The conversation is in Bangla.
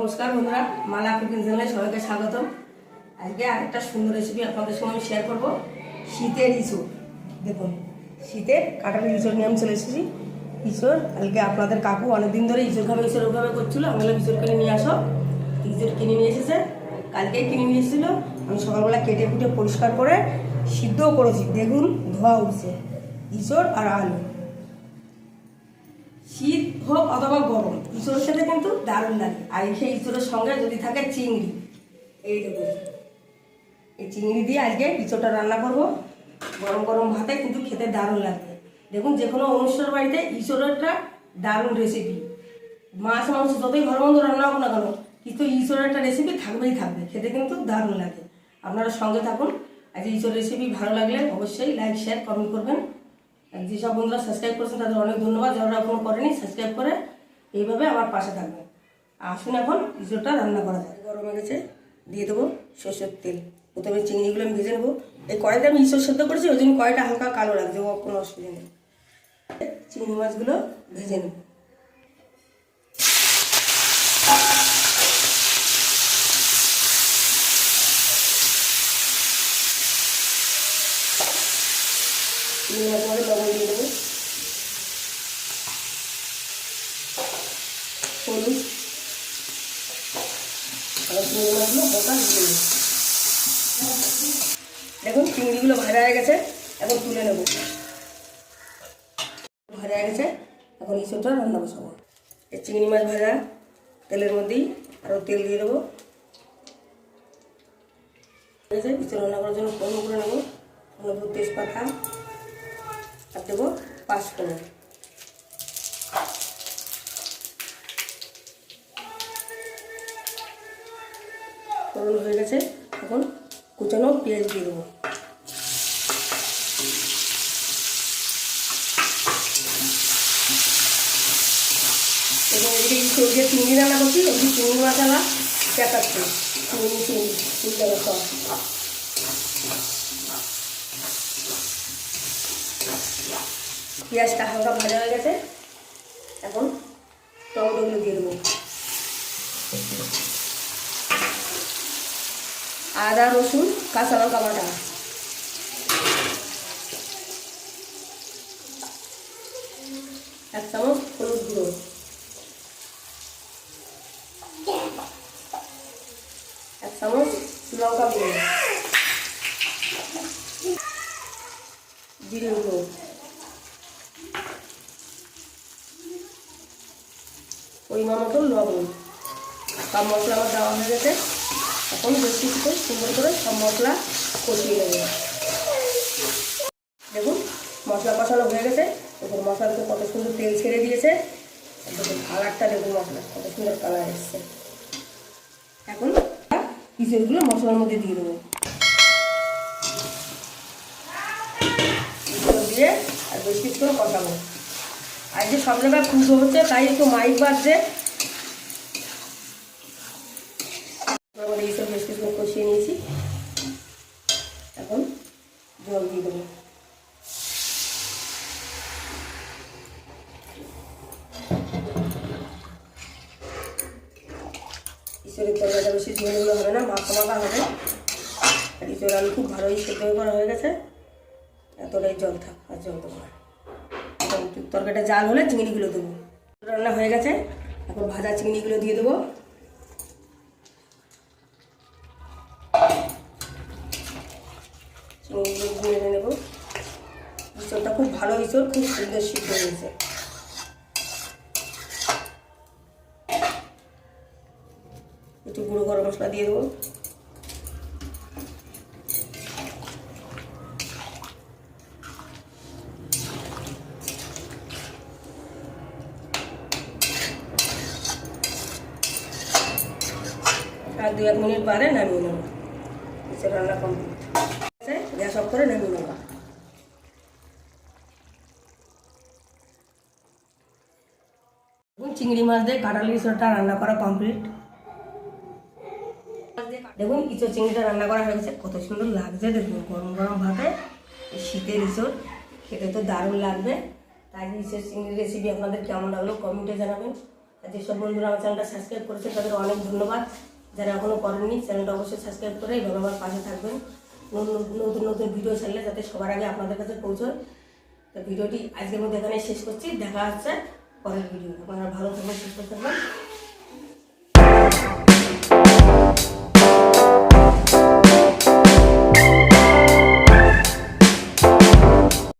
নমস্কার বন্ধুরা, মালা কুকিং চ্যানেলে সবাইকে স্বাগতম। আজকে আরেকটা সুন্দর রেসিপি আপনাদের সঙ্গে আমি শেয়ার করবো। শীতের ইঁচড়। দেখুন, শীতের কাঁঠালি ইঁচড় নিয়ে আমি চলে এসেছি। ইঁচড় কালকে আপনাদের কাকু অনেকদিন ধরে ইঁচড় খাবে করছিল। আমি বললাম ইঁচড় কিনে নিয়ে আসো। ইঁচড় কিনে নিয়ে এসেছে, কালকেই কিনে নিয়ে এসেছিলো। আমি সকালবেলা কেটে কুটে পরিষ্কার করে সিদ্ধও করেছি। দেখুন ধোয়া উঠছে। ইঁচড় আর আলু, শীত হোক অথবা গরম, ইঁচড়ের সাথে কিন্তু দারুণ লাগে। আর সেই ইঁচড়ের সঙ্গে যদি থাকে চিংড়ি, এই দেখুন, এই চিংড়ি দিয়ে আজকে ইঁচড়টা রান্না করব। গরম গরম ভাতে কিন্তু খেতে দারুণ লাগবে। দেখুন, যে কোনো অনুষ্ঠান বাড়িতে ইঁচড়েরটা দারুণ রেসিপি। মাছ মাংস যতই ঘর বন্ধ রান্না হোক না কেন, কিন্তু ইঁচড়ের একটা রেসিপি থাকবেই থাকবে, খেতে কিন্তু দারুণ লাগে। আপনারা সঙ্গে থাকুন। আজ ইঁচড় রেসিপি ভালো লাগলে অবশ্যই লাইক শেয়ার কমেন্ট করবেন। আর যেসব বন্ধুরা সাবস্ক্রাইব করেছেন তাদের অনেক ধন্যবাদ। যারা এখনো করেনি সাবস্ক্রাইব করে এইভাবে আমার পাশে থাকবেন। আসুন এখন ইঁচড়টা রান্না করা যায়। গরম হয়ে গেছে, দিয়ে দেবো সরষের তেল। প্রথমে চিংড়িগুলো আমি ভেজে নেবো। এই কড়াইতে আমি ইঁচড় সেদ্ধ করেছি, ওই জন্য কড়াইটা হালকা কালো লাগছে, ও কোনো অসুবিধা নেই। চিংড়ি মাছগুলো ভেজে নেব। চিংড়ি মাছ মধ্যে লবণ দিয়ে দেবো, হলুদ, আর চিংড়ি মাছগুলো গোটা দিয়ে দেবো। দেখুন চিংড়িগুলো ভাজা হয়ে গেছে, এখন তুলে নেব। ভাজা হয়ে গেছে, এখন ইঁচড়টা রান্না বসাবো। এই চিংড়ি মাছ ভাজা তেলের মধ্যেই আরও তেল দিয়ে দেবো। ইঁচড় রান্না করার জন্য ফোড়ন করে নেবো। হলুদ, তেজপাতা আর দেবো পাঁচফোড়ন। ফোড়ন হয়ে গেছে, এখন কুচানো পেঁয়াজ দিয়ে দেবো। এবং এদিকে ইঁচড় দিয়ে চিংড়ি রান্না করছি, ওদিকে চিংড়ি মশলা চেঁচাচ্ছি। চিংড়ি সব পেঁয়াজটা হালকা ভাজা হয়ে গেছে, এখন টমেটোগুলো দিয়ে দেবো। আদা, রসুন, কাঁচা লঙ্কা বাটা, এক চামচ হলুদ গুঁড়ো, এক চামচ লঙ্কা গুঁড়ো, জিরে গুঁড়ো, পরিমাণ মতো লবণ। সব মশলা আমার দেওয়া হয়ে গেছে, এখন বেশি করে সুন্দর করে সব মশলা কষিয়ে নেব। দেখুন মশলা কষানো হয়ে গেছে। দেখুন মশলাতে কত সুন্দর তেল ছেড়ে দিয়েছে। দেখুন কালারটা, দেখুন মশলা কত সুন্দর কালার এসছে। এখন ইঁচড়গুলো মশলার মধ্যে দিয়ে দেবো। ইঁচড় দিয়ে আর বেশি করে কষাবো। আর যে সব জায়গায় পুজো হচ্ছে, তাই একটু মাইক বাজছে। এইসব বেশ কিছু কষিয়ে নিয়েছি, এখন জল দিয়ে দেবো। ইঁচড়ের তরকারিটা বেশি ঝোলগুলো হবে না, মাখা মাখা হবে। আর ইঁচড় আলু খুব ভালোই সেদ্ধ করা হয়ে গেছে, এতটাই জল থাক, আর জল দেবো না। এখন তরকারিটা জাল হলে চিংড়িগুলো দেবো। রান্না হয়ে গেছে, এখন ভাজা চিংড়িগুলো দিয়ে দেবো। চিংড়িগুলো নেড়ে নেব। ইঁচড়টা খুব ভালো ইঁচড়, খুব সুন্দর সিদ্ধ হয়েছে। একটু গুঁড়ো গরম মশলা দিয়ে দেবো। আর 2-1 মিনিট বাদে নামিয়ে নেব। ইঁচড় রান্না কমপ্লিট। গ্যাস অফ করে নামিয়ে নেব। চিংড়ি মাছ দিয়ে কাঁঠালি ইঁচড়টা রান্না করা কমপ্লিট। দেখুন ইঁচড় চিংড়িটা রান্না করা হয়ে গেছে, কত সুন্দর লাগছে। দেখুন গরম গরম ভাতে শীতের ইঁচড় খেতে তো দারুণ লাগবে। তাই ইঁচড় চিংড়ির রেসিপি আপনাদের কেমন লাগলো কমেন্টে জানাবেন। আর যেসব বন্ধুরা আমার চ্যানেলটা সাবস্ক্রাইব করেছে তাদের অনেক ধন্যবাদ। যারা এখনও করেননি চ্যানেলটা অবশ্যই সাবস্ক্রাইব করে এইভাবে আমার পাশে থাকবেন, নতুন নতুন ভিডিও ছাড়লে যাতে সবার আগে আপনাদের কাছে পৌঁছয়। তো ভিডিওটি আজকের মধ্যে এখানে শেষ করছি, দেখা হচ্ছে পরের ভিডিও। আপনারা ভালো থাকবেন, সুস্থ থাকবেন।